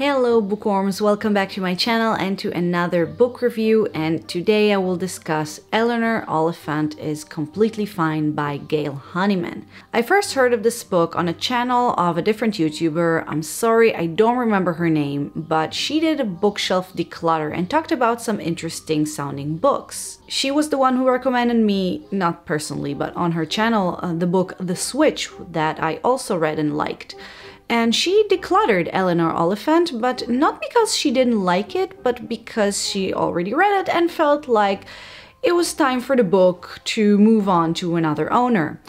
Hello bookworms, welcome back to my channel and to another book review, and today I will discuss Eleanor Oliphant is Completely Fine by Gail Honeyman. I first heard of this book on a channel of a different YouTuber. I'm sorry, I don't remember her name, but she did a bookshelf declutter and talked about some interesting sounding books. She was the one who recommended me, not personally, but on her channel, the book The Switch that I also read and liked. And she decluttered Eleanor Oliphant, but not because she didn't like it, but because she already read it and felt like it was time for the book to move on to another owner.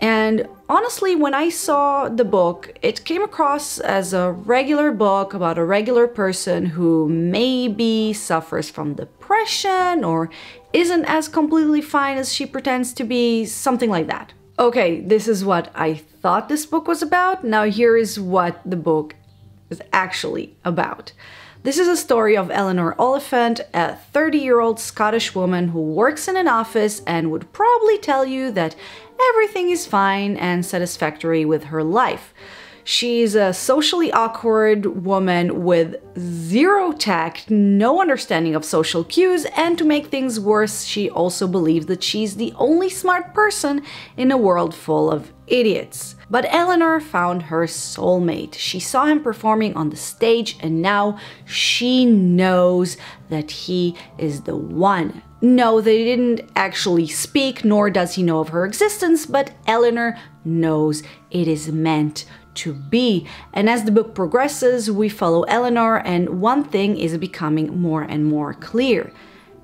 And honestly, when I saw the book, it came across as a regular book about a regular person who maybe suffers from depression or isn't as completely fine as she pretends to be, something like that. Okay, this is what I thought this book was about. Now here is what the book is actually about. This is a story of Eleanor Oliphant, a 30-year-old Scottish woman who works in an office and would probably tell you that everything is fine and satisfactory with her life. She's a socially awkward woman with zero tact, no understanding of social cues, and to make things worse, she also believes that she's the only smart person in a world full of idiots. But Eleanor found her soulmate. She saw him performing on the stage, and now she knows that he is the one. No, they didn't actually speak, nor does he know of her existence, but Eleanor knows it is meant to be. And as the book progresses, we follow Eleanor, and one thing is becoming more and more clear.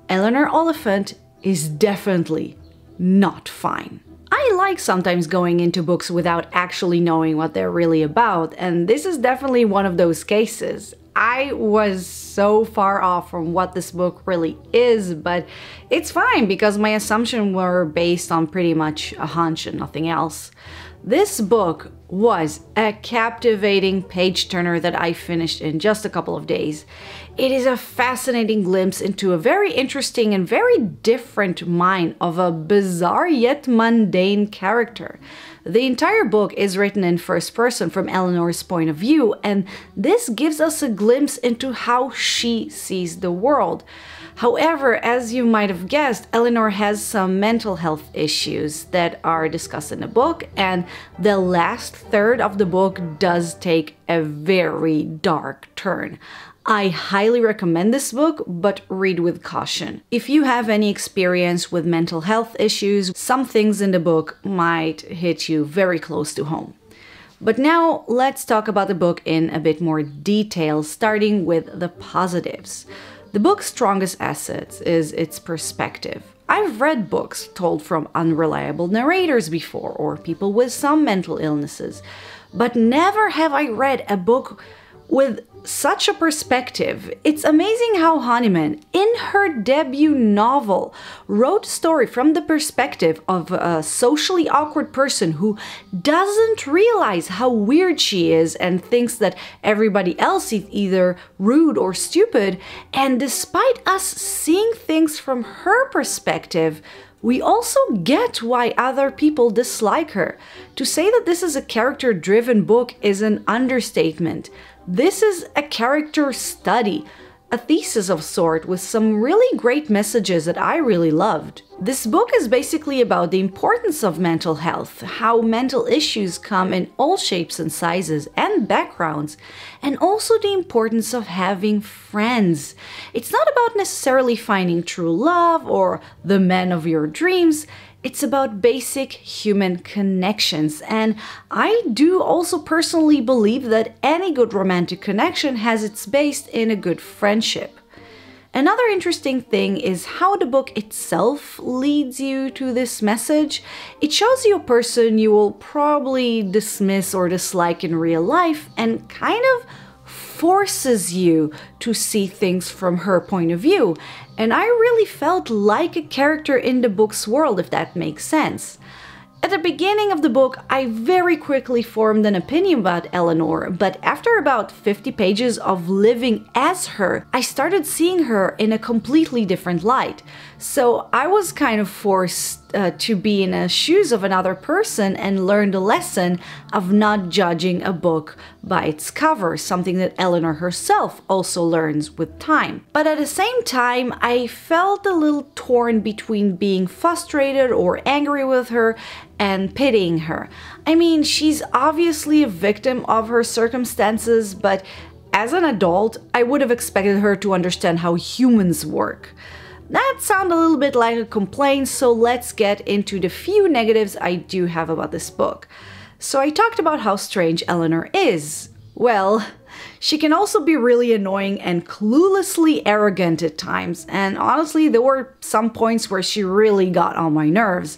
Eleanor Oliphant is definitely not fine. I like sometimes going into books without actually knowing what they're really about, and this is definitely one of those cases. I was so far off from what this book really is, but it's fine because my assumptions were based on pretty much a hunch and nothing else. This book was a captivating page-turner that I finished in just a couple of days. It is a fascinating glimpse into a very interesting and very different mind of a bizarre yet mundane character. The entire book is written in first person from Eleanor's point of view, and this gives us a glimpse into how she sees the world. However, as you might have guessed, Eleanor has some mental health issues that are discussed in the book, and the last third of the book does take a very dark turn. I highly recommend this book, but read with caution. If you have any experience with mental health issues, some things in the book might hit you very close to home. But now let's talk about the book in a bit more detail, starting with the positives. The book's strongest asset is its perspective. I've read books told from unreliable narrators before, or people with some mental illnesses, but never have I read a book with such a perspective. It's amazing how Honeyman, in her debut novel, wrote a story from the perspective of a socially awkward person who doesn't realize how weird she is and thinks that everybody else is either rude or stupid. And despite us seeing things from her perspective, we also get why other people dislike her. To say that this is a character-driven book is an understatement. This is a character study, a thesis of sort with some really great messages that I really loved. This book is basically about the importance of mental health, how mental issues come in all shapes and sizes and backgrounds, and also the importance of having friends. It's not about necessarily finding true love or the man of your dreams. It's about basic human connections, and I do also personally believe that any good romantic connection has its base in a good friendship. Another interesting thing is how the book itself leads you to this message. It shows you a person you will probably dismiss or dislike in real life and kind of forces you to see things from her point of view. And I really felt like a character in the book's world, if that makes sense. At the beginning of the book, I very quickly formed an opinion about Eleanor, but after about 50 pages of living as her, I started seeing her in a completely different light. So I was kind of forced to be in the shoes of another person and learn the lesson of not judging a book by its cover, something that Eleanor herself also learns with time. But at the same time, I felt a little torn between being frustrated or angry with her and pitying her. I mean, she's obviously a victim of her circumstances, but as an adult, I would have expected her to understand how humans work. That sounded a little bit like a complaint, so let's get into the few negatives I do have about this book. So I talked about how strange Eleanor is. Well, she can also be really annoying and cluelessly arrogant at times, and honestly, there were some points where she really got on my nerves.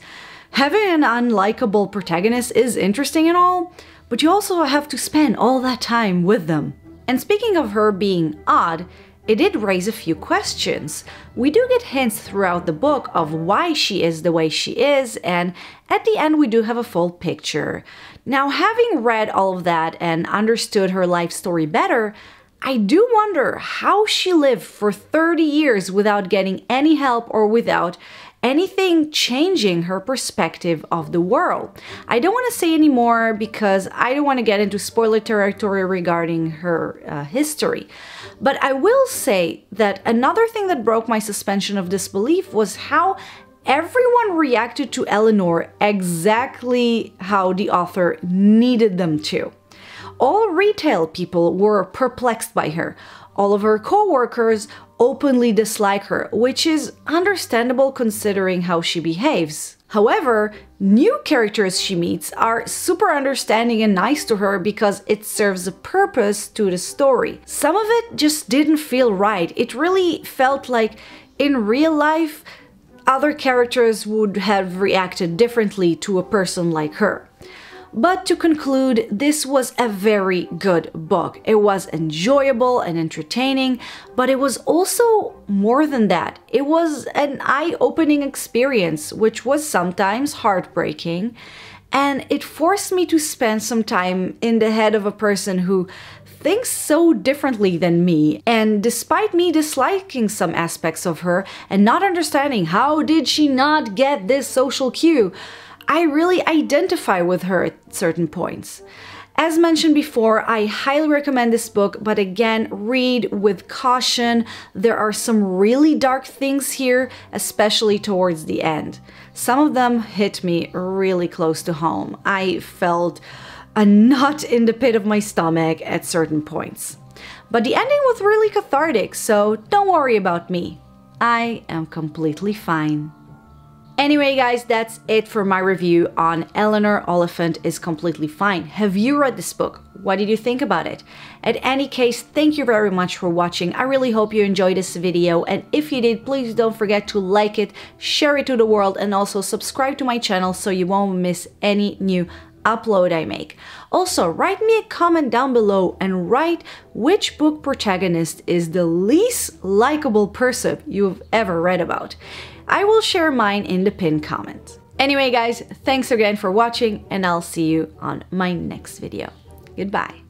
Having an unlikable protagonist is interesting and all, but you also have to spend all that time with them. And speaking of her being odd, it did raise a few questions. We do get hints throughout the book of why she is the way she is, and at the end we do have a full picture. Now, having read all of that and understood her life story better, I do wonder how she lived for 30 years without getting any help or without anything changing her perspective of the world. I don't want to say any more because I don't want to get into spoiler territory regarding her history. But I will say that another thing that broke my suspension of disbelief was how everyone reacted to Eleanor exactly how the author needed them to. All retail people were perplexed by her. All of her co-workers openly dislike her, which is understandable considering how she behaves. However, new characters she meets are super understanding and nice to her because it serves a purpose to the story. Some of it just didn't feel right. It really felt like in real life, other characters would have reacted differently to a person like her. But to conclude, this was a very good book. It was enjoyable and entertaining, but it was also more than that. It was an eye-opening experience, which was sometimes heartbreaking, and it forced me to spend some time in the head of a person who thinks so differently than me, and despite me disliking some aspects of her and not understanding how did she not get this social cue, I really identify with her at certain points. As mentioned before, I highly recommend this book, but again, read with caution. There are some really dark things here, especially towards the end. Some of them hit me really close to home. I felt a knot in the pit of my stomach at certain points. But the ending was really cathartic, so don't worry about me. I am completely fine. Anyway, guys, that's it for my review on Eleanor Oliphant is Completely Fine. Have you read this book? What did you think about it? At any case, thank you very much for watching. I really hope you enjoyed this video, and if you did, please don't forget to like it, share it to the world, and also subscribe to my channel so you won't miss any new upload I make. Also, write me a comment down below and write which book protagonist is the least likable person you've ever read about. I will share mine in the pinned comment. Anyway, guys, thanks again for watching, and I'll see you on my next video. Goodbye.